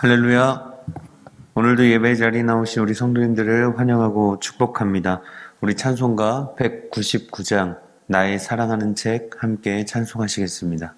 할렐루야. 오늘도 예배 자리에 나오신 우리 성도님들을 환영하고 축복합니다. 우리 찬송가 199장 나의 사랑하는 책 함께 찬송하시겠습니다.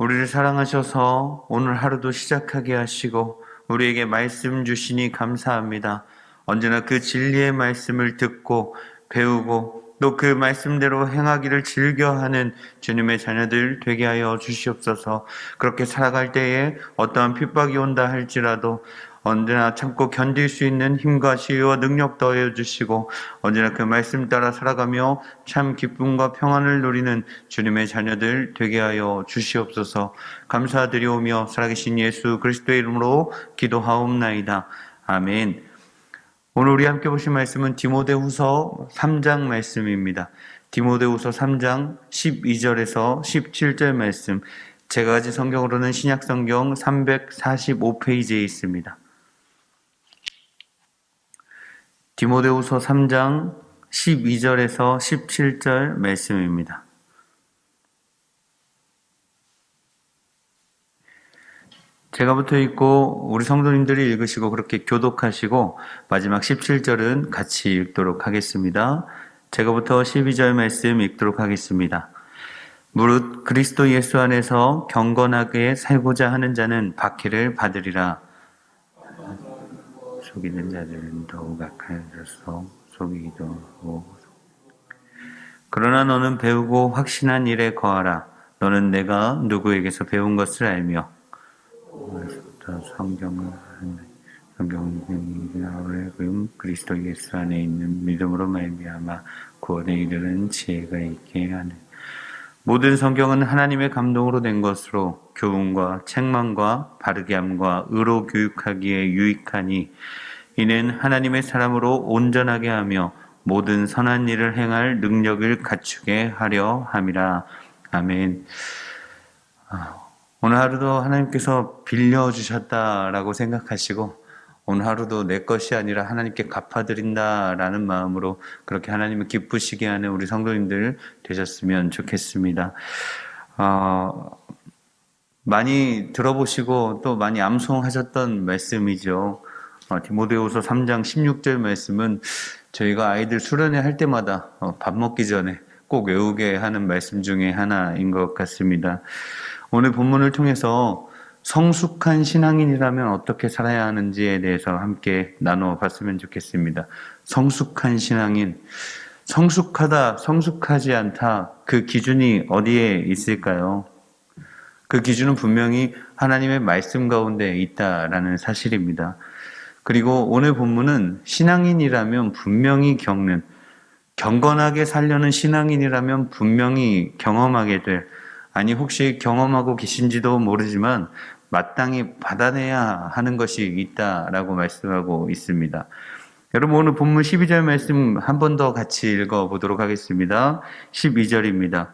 우리를 사랑하셔서 오늘 하루도 시작하게 하시고 우리에게 말씀 주시니 감사합니다. 언제나 그 진리의 말씀을 듣고 배우고 또 그 말씀대로 행하기를 즐겨하는 주님의 자녀들 되게 하여 주시옵소서. 그렇게 살아갈 때에 어떠한 핍박이 온다 할지라도 언제나 참고 견딜 수 있는 힘과 지혜와 능력 더해 주시고 언제나 그 말씀 따라 살아가며 참 기쁨과 평안을 누리는 주님의 자녀들 되게 하여 주시옵소서. 감사드리오며 살아계신 예수 그리스도의 이름으로 기도하옵나이다. 아멘. 오늘 우리 함께 보신 말씀은 디모데후서 3장 말씀입니다. 디모데후서 3장 12절에서 17절 말씀, 제가 가진 성경으로는 신약성경 345페이지에 있습니다. 디모데후서 3장 12절에서 17절 말씀입니다. 제가부터 읽고 우리 성도님들이 읽으시고 그렇게 교독하시고 마지막 17절은 같이 읽도록 하겠습니다. 제가부터 12절 말씀 읽도록 하겠습니다. 무릇 그리스도 예수 안에서 경건하게 살고자 하는 자는 박해를 받으리라. 속이는 자들은 더욱 악하여져서 속이기도 하고. 그러나 너는 배우고 확신한 일에 거하라. 너는 내가 누구에게서 배운 것을 알며 성경은 그리스도 예수 안에 있는 믿음으로 말미암아 구원에 이르는 지혜가 있게 하는. 모든 성경은 하나님의 감동으로 된 것으로 교훈과 책망과 바르게 함과 의로 교육하기에 유익하니 이는 하나님의 사람으로 온전하게 하며 모든 선한 일을 행할 능력을 갖추게 하려 함이라. 아멘. 오늘 하루도 하나님께서 빌려주셨다라고 생각하시고 오늘 하루도 내 것이 아니라 하나님께 갚아드린다라는 마음으로 그렇게 하나님을 기쁘시게 하는 우리 성도님들 되셨으면 좋겠습니다. 많이 들어보시고 또 많이 암송하셨던 말씀이죠. 디모데후서 3장 16절 말씀은 저희가 아이들 수련회 할 때마다 밥 먹기 전에 꼭 외우게 하는 말씀 중에 하나인 것 같습니다. 오늘 본문을 통해서 성숙한 신앙인이라면 어떻게 살아야 하는지에 대해서 함께 나누어 봤으면 좋겠습니다. 성숙한 신앙인, 성숙하다, 성숙하지 않다, 그 기준이 어디에 있을까요? 그 기준은 분명히 하나님의 말씀 가운데 있다라는 사실입니다. 그리고 오늘 본문은 신앙인이라면 분명히 겪는, 경건하게 살려는 신앙인이라면 분명히 경험하게 될, 아니 혹시 경험하고 계신지도 모르지만 마땅히 받아내야 하는 것이 있다라고 말씀하고 있습니다. 여러분 오늘 본문 12절 말씀 한 번 더 같이 읽어보도록 하겠습니다. 12절입니다.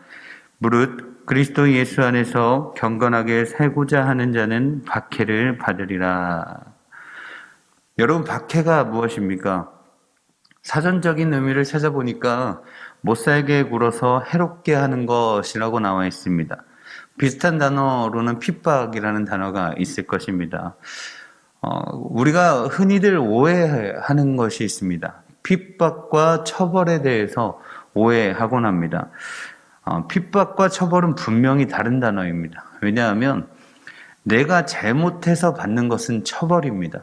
무릇 그리스도 예수 안에서 경건하게 살고자 하는 자는 박해를 받으리라. 여러분 박해가 무엇입니까? 사전적인 의미를 찾아보니까 못살게 굴어서 해롭게 하는 것이라고 나와 있습니다. 비슷한 단어로는 핍박이라는 단어가 있을 것입니다. 우리가 흔히들 오해하는 것이 있습니다. 핍박과 처벌에 대해서 오해하곤 합니다. 핍박과 처벌은 분명히 다른 단어입니다. 왜냐하면 내가 잘못해서 받는 것은 처벌입니다.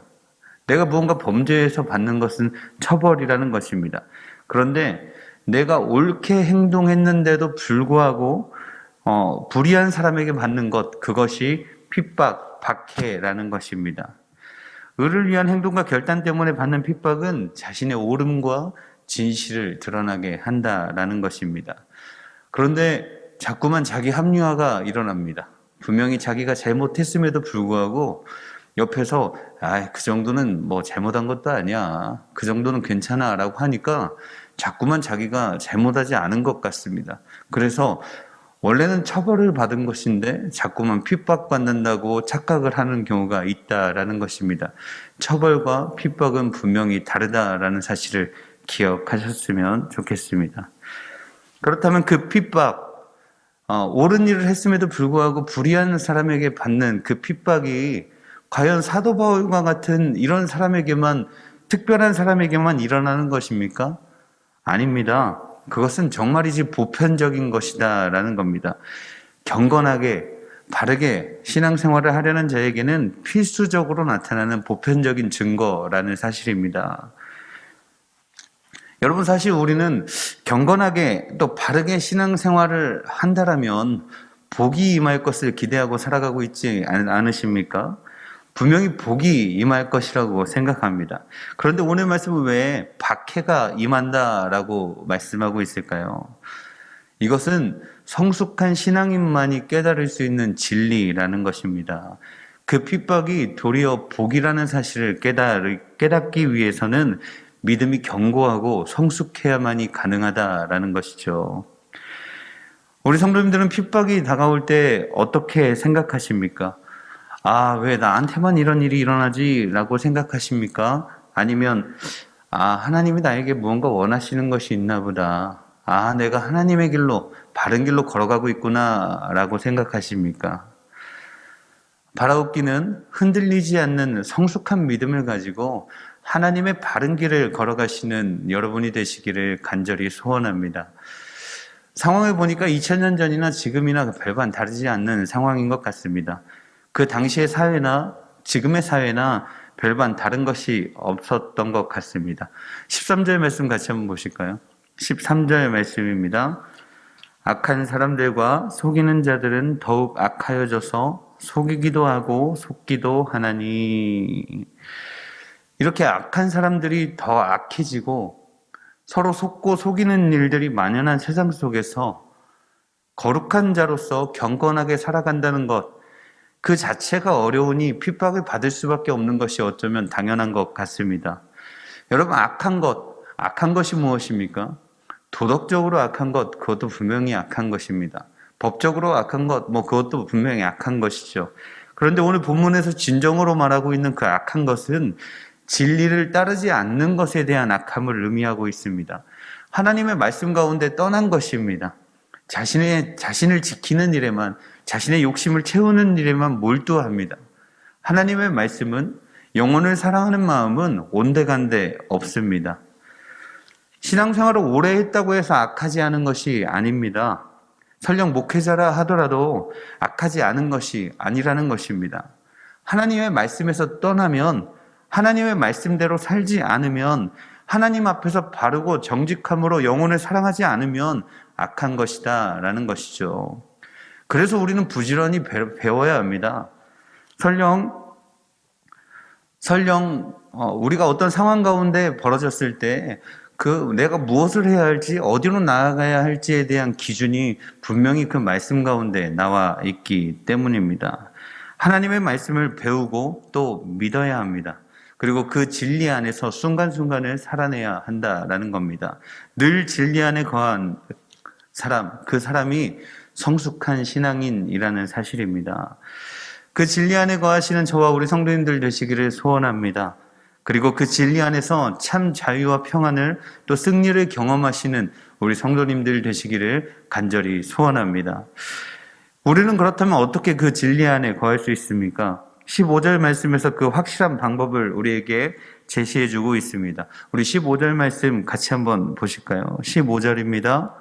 내가 무언가 범죄해서 받는 것은 처벌이라는 것입니다. 그런데 내가 옳게 행동했는데도 불구하고 불의한 사람에게 받는 것, 그것이 핍박, 박해라는 것입니다. 의를 위한 행동과 결단 때문에 받는 핍박은 자신의 옳음과 진실을 드러나게 한다라는 것입니다. 그런데 자꾸만 자기 합리화가 일어납니다. 분명히 자기가 잘못했음에도 불구하고 옆에서 그 정도는 뭐 잘못한 것도 아니야, 그 정도는 괜찮아 라고 하니까 자꾸만 자기가 잘못하지 않은 것 같습니다. 그래서 원래는 처벌을 받은 것인데 자꾸만 핍박받는다고 착각을 하는 경우가 있다라는 것입니다. 처벌과 핍박은 분명히 다르다라는 사실을 기억하셨으면 좋겠습니다. 그렇다면 그 핍박, 옳은 일을 했음에도 불구하고 불의한 사람에게 받는 그 핍박이 과연 사도 바울과 같은 이런 사람에게만, 특별한 사람에게만 일어나는 것입니까? 아닙니다. 그것은 정말이지 보편적인 것이다 라는 겁니다. 경건하게 바르게 신앙생활을 하려는 자에게는 필수적으로 나타나는 보편적인 증거라는 사실입니다. 여러분 사실 우리는 경건하게 또 바르게 신앙생활을 한다라면 복이 임할 것을 기대하고 살아가고 있지 않으십니까? 분명히 복이 임할 것이라고 생각합니다. 그런데 오늘 말씀은 왜 박해가 임한다라고 말씀하고 있을까요? 이것은 성숙한 신앙인만이 깨달을 수 있는 진리라는 것입니다. 그 핍박이 도리어 복이라는 사실을 깨닫기 위해서는 믿음이 견고하고 성숙해야만이 가능하다라는 것이죠. 우리 성도님들은 핍박이 다가올 때 어떻게 생각하십니까? 왜 나한테만 이런 일이 일어나지? 라고 생각하십니까? 아니면, 하나님이 나에게 무언가 원하시는 것이 있나 보다. 내가 하나님의 길로, 바른 길로 걸어가고 있구나. 라고 생각하십니까? 바라옵기는 흔들리지 않는 성숙한 믿음을 가지고 하나님의 바른 길을 걸어가시는 여러분이 되시기를 간절히 소원합니다. 상황을 보니까 2000년 전이나 지금이나 별반 다르지 않는 상황인 것 같습니다. 그 당시의 사회나 지금의 사회나 별반 다른 것이 없었던 것 같습니다. 13절 말씀 같이 한번 보실까요? 13절 말씀입니다. 악한 사람들과 속이는 자들은 더욱 악하여져서 속이기도 하고 속기도 하나니. 이렇게 악한 사람들이 더 악해지고 서로 속고 속이는 일들이 만연한 세상 속에서 거룩한 자로서 경건하게 살아간다는 것, 그 자체가 어려우니 핍박을 받을 수밖에 없는 것이 어쩌면 당연한 것 같습니다. 여러분, 악한 것이 무엇입니까? 도덕적으로 악한 것, 그것도 분명히 악한 것입니다. 법적으로 악한 것, 그것도 분명히 악한 것이죠. 그런데 오늘 본문에서 진정으로 말하고 있는 그 악한 것은 진리를 따르지 않는 것에 대한 악함을 의미하고 있습니다. 하나님의 말씀 가운데 떠난 것입니다. 자신을 지키는 일에만, 자신의 욕심을 채우는 일에만 몰두합니다. 하나님의 말씀은, 영혼을 사랑하는 마음은 온데간데 없습니다. 신앙생활을 오래 했다고 해서 악하지 않은 것이 아닙니다. 설령 목회자라 하더라도 악하지 않은 것이 아니라는 것입니다. 하나님의 말씀에서 떠나면, 하나님의 말씀대로 살지 않으면, 하나님 앞에서 바르고 정직함으로 영혼을 사랑하지 않으면 악한 것이다 라는 것이죠. 그래서 우리는 부지런히 배워야 합니다. 설령 우리가 어떤 상황 가운데 벌어졌을 때 내가 무엇을 해야 할지, 어디로 나아가야 할지에 대한 기준이 분명히 그 말씀 가운데 나와 있기 때문입니다. 하나님의 말씀을 배우고 또 믿어야 합니다. 그리고 그 진리 안에서 순간순간을 살아내야 한다라는 겁니다. 늘 진리 안에 거한 사람, 그 사람이 성숙한 신앙인이라는 사실입니다. 그 진리 안에 거하시는 저와 우리 성도님들 되시기를 소원합니다. 그리고 그 진리 안에서 참 자유와 평안을 또 승리를 경험하시는 우리 성도님들 되시기를 간절히 소원합니다. 우리는 그렇다면 어떻게 그 진리 안에 거할 수 있습니까? 15절 말씀에서 그 확실한 방법을 우리에게 제시해주고 있습니다. 우리 15절 말씀 같이 한번 보실까요? 15절입니다.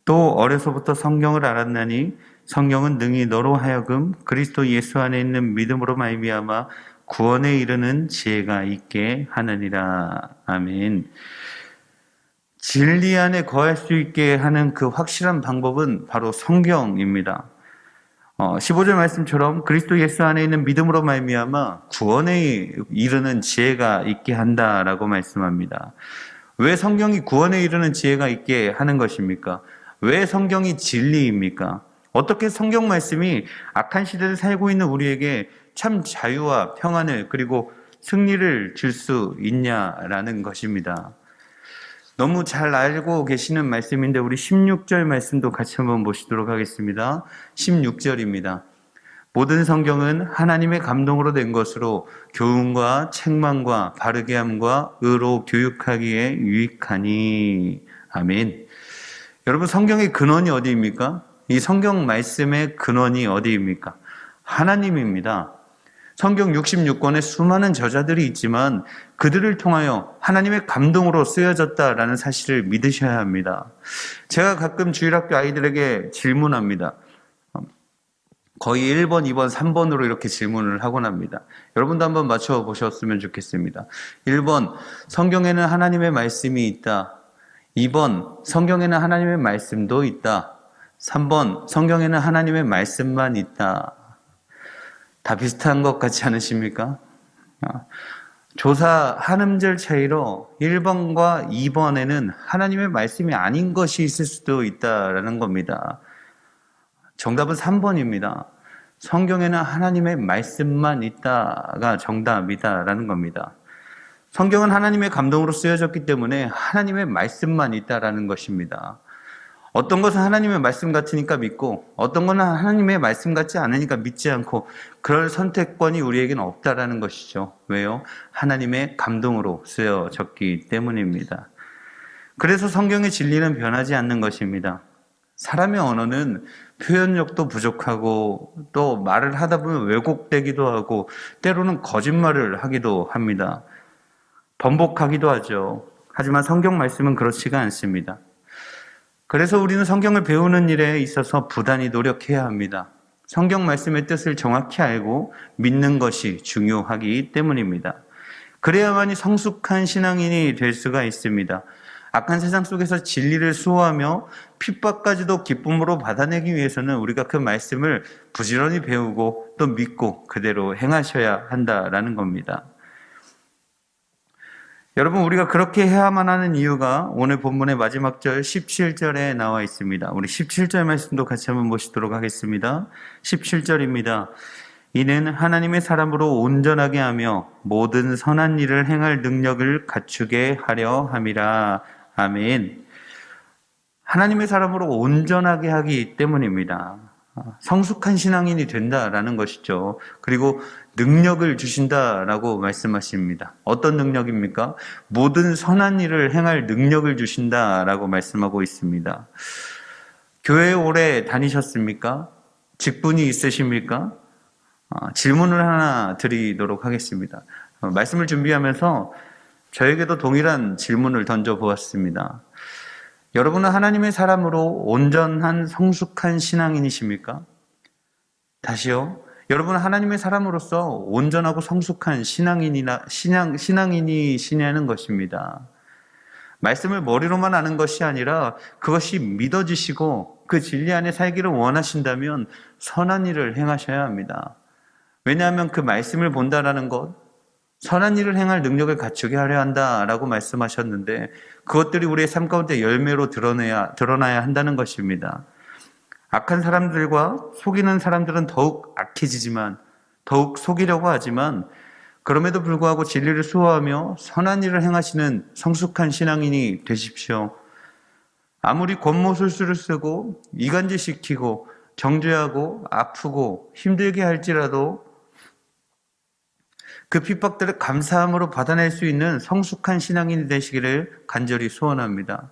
또 어려서부터 성경을 알았나니 성경은 능히 너로 하여금 그리스도 예수 안에 있는 믿음으로 말미암아 구원에 이르는 지혜가 있게 하느니라. 아멘. 진리 안에 거할 수 있게 하는 그 확실한 방법은 바로 성경입니다. 15절 말씀처럼 그리스도 예수 안에 있는 믿음으로 말미암아 구원에 이르는 지혜가 있게 한다라고 말씀합니다. 왜 성경이 구원에 이르는 지혜가 있게 하는 것입니까? 왜 성경이 진리입니까? 어떻게 성경 말씀이 악한 시대를 살고 있는 우리에게 참 자유와 평안을 그리고 승리를 줄 수 있냐라는 것입니다. 너무 잘 알고 계시는 말씀인데 우리 16절 말씀도 같이 한번 보시도록 하겠습니다. 16절입니다. 모든 성경은 하나님의 감동으로 된 것으로 교훈과 책망과 바르게 함과 의로 교육하기에 유익하니. 아멘. 여러분, 성경의 근원이 어디입니까? 이 성경 말씀의 근원이 어디입니까? 하나님입니다. 성경 66권에 수많은 저자들이 있지만 그들을 통하여 하나님의 감동으로 쓰여졌다라는 사실을 믿으셔야 합니다. 제가 가끔 주일학교 아이들에게 질문합니다. 거의 1번, 2번, 3번으로 이렇게 질문을 하곤 합니다. 여러분도 한번 맞춰보셨으면 좋겠습니다. 1번, 성경에는 하나님의 말씀이 있다. 2번, 성경에는 하나님의 말씀도 있다. 3번, 성경에는 하나님의 말씀만 있다. 다 비슷한 것 같지 않으십니까? 조사 한 음절 차이로 1번과 2번에는 하나님의 말씀이 아닌 것이 있을 수도 있다라는 겁니다. 정답은 3번입니다. 성경에는 하나님의 말씀만 있다가 정답이다라는 겁니다. 성경은 하나님의 감동으로 쓰여졌기 때문에 하나님의 말씀만 있다라는 것입니다. 어떤 것은 하나님의 말씀 같으니까 믿고 어떤 것은 하나님의 말씀 같지 않으니까 믿지 않고 그럴 선택권이 우리에게는 없다라는 것이죠. 왜요? 하나님의 감동으로 쓰여졌기 때문입니다. 그래서 성경의 진리는 변하지 않는 것입니다. 사람의 언어는 표현력도 부족하고 또 말을 하다 보면 왜곡되기도 하고 때로는 거짓말을 하기도 합니다. 번복하기도 하죠. 하지만 성경 말씀은 그렇지가 않습니다. 그래서 우리는 성경을 배우는 일에 있어서 부단히 노력해야 합니다. 성경 말씀의 뜻을 정확히 알고 믿는 것이 중요하기 때문입니다. 그래야만이 성숙한 신앙인이 될 수가 있습니다. 악한 세상 속에서 진리를 수호하며 핍박까지도 기쁨으로 받아내기 위해서는 우리가 그 말씀을 부지런히 배우고 또 믿고 그대로 행하셔야 한다라는 겁니다. 여러분, 우리가 그렇게 해야만 하는 이유가 오늘 본문의 마지막 절 17절에 나와 있습니다. 우리 17절 말씀도 같이 한번 보시도록 하겠습니다. 17절입니다. 이는 하나님의 사람으로 온전하게 하며 모든 선한 일을 행할 능력을 갖추게 하려 함이라. 아멘. 하나님의 사람으로 온전하게 하기 때문입니다. 성숙한 신앙인이 된다라는 것이죠. 그리고 능력을 주신다라고 말씀하십니다. 어떤 능력입니까? 모든 선한 일을 행할 능력을 주신다라고 말씀하고 있습니다. 교회 오래 다니셨습니까? 직분이 있으십니까? 질문을 하나 드리도록 하겠습니다. 말씀을 준비하면서 저에게도 동일한 질문을 던져보았습니다. 여러분은 하나님의 사람으로 온전한 성숙한 신앙인이십니까? 다시요. 여러분은 하나님의 사람으로서 온전하고 성숙한 신앙인이시냐는 것입니다. 말씀을 머리로만 아는 것이 아니라 그것이 믿어지시고 그 진리 안에 살기를 원하신다면 선한 일을 행하셔야 합니다. 왜냐하면 그 말씀을 본다라는 것, 선한 일을 행할 능력을 갖추게 하려 한다라고 말씀하셨는데 그것들이 우리의 삶 가운데 열매로 드러나야 한다는 것입니다. 악한 사람들과 속이는 사람들은 더욱 악해지지만 더욱 속이려고 하지만 그럼에도 불구하고 진리를 수호하며 선한 일을 행하시는 성숙한 신앙인이 되십시오. 아무리 권모술수를 쓰고 이간질시키고 정죄하고 아프고 힘들게 할지라도 그 핍박들을 감사함으로 받아낼 수 있는 성숙한 신앙인이 되시기를 간절히 소원합니다.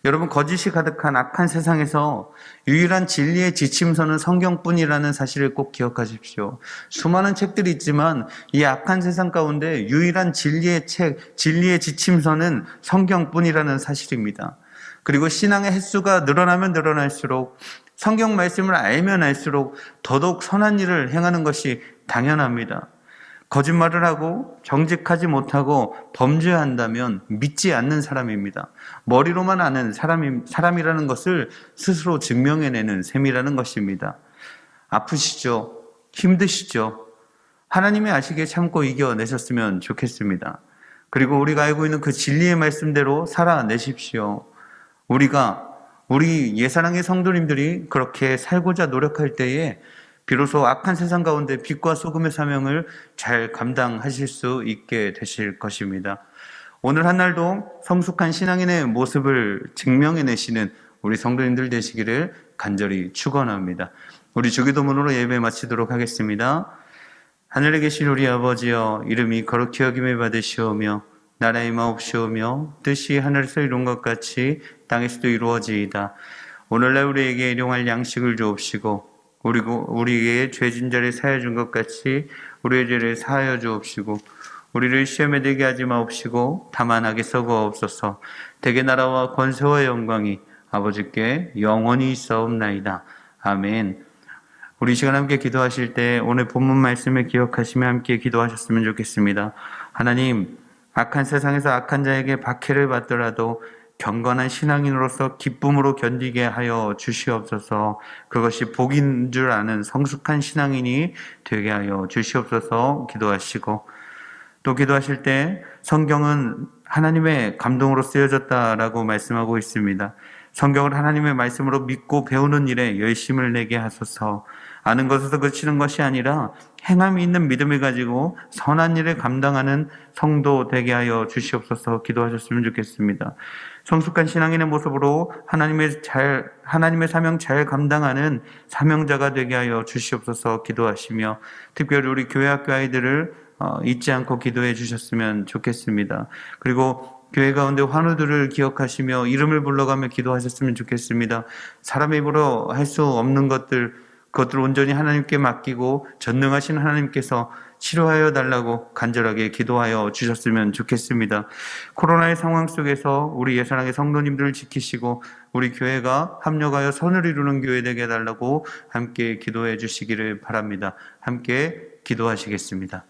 여러분, 거짓이 가득한 악한 세상에서 유일한 진리의 지침서는 성경뿐이라는 사실을 꼭 기억하십시오. 수많은 책들이 있지만 이 악한 세상 가운데 유일한 진리의 책, 진리의 지침서는 성경뿐이라는 사실입니다. 그리고 신앙의 횟수가 늘어나면 늘어날수록 성경 말씀을 알면 알수록 더더욱 선한 일을 행하는 것이 당연합니다. 거짓말을 하고 정직하지 못하고 범죄한다면 믿지 않는 사람입니다. 머리로만 아는 사람이라는 것을 스스로 증명해내는 셈이라는 것입니다. 아프시죠? 힘드시죠? 하나님이 아시기에 참고 이겨내셨으면 좋겠습니다. 그리고 우리가 알고 있는 그 진리의 말씀대로 살아내십시오. 우리 예사랑의 성도님들이 그렇게 살고자 노력할 때에 비로소 악한 세상 가운데 빛과 소금의 사명을 잘 감당하실 수 있게 되실 것입니다. 오늘 한 날도 성숙한 신앙인의 모습을 증명해내시는 우리 성도님들 되시기를 간절히 축원합니다. 우리 주기도문으로 예배 마치도록 하겠습니다. 하늘에 계신 우리 아버지여, 이름이 거룩히 여김을 받으시오며 나라의 마옵시오며 뜻이 하늘에서 이룬 것 같이 땅에서도 이루어지이다. 오늘날 우리에게 일용할 양식을 주옵시고 우리에게 죄진 자를 사하여 준 것 같이 우리의 죄를 사하여 주옵시고 우리를 시험에 들게 하지 마옵시고 다만 악에 썩어옵소서. 대개 나라와 권세와 영광이 아버지께 영원히 있사옵나이다. 아멘. 우리 시간 함께 기도하실 때 오늘 본문 말씀을 기억하시며 함께 기도하셨으면 좋겠습니다. 하나님, 악한 세상에서 악한 자에게 박해를 받더라도 경건한 신앙인으로서 기쁨으로 견디게 하여 주시옵소서. 그것이 복인 줄 아는 성숙한 신앙인이 되게 하여 주시옵소서. 기도하시고 또 기도하실 때 성경은 하나님의 감동으로 쓰여졌다라고 말씀하고 있습니다. 성경을 하나님의 말씀으로 믿고 배우는 일에 열심을 내게 하소서. 아는 것에서 그치는 것이 아니라 행함이 있는 믿음을 가지고 선한 일을 감당하는 성도 되게 하여 주시옵소서. 기도하셨으면 좋겠습니다. 성숙한 신앙인의 모습으로 하나님의 사명 잘 감당하는 사명자가 되게 하여 주시옵소서. 기도하시며 특별히 우리 교회 학교 아이들을 잊지 않고 기도해 주셨으면 좋겠습니다. 그리고 교회 가운데 환우들을 기억하시며 이름을 불러가며 기도하셨으면 좋겠습니다. 사람의 입으로 할 수 없는 그것들을 온전히 하나님께 맡기고 전능하신 하나님께서 치료하여 달라고 간절하게 기도하여 주셨으면 좋겠습니다. 코로나의 상황 속에서 우리 예사랑의 성도님들을 지키시고 우리 교회가 합력하여 선을 이루는 교회 되게 해달라고 함께 기도해 주시기를 바랍니다. 함께 기도하시겠습니다.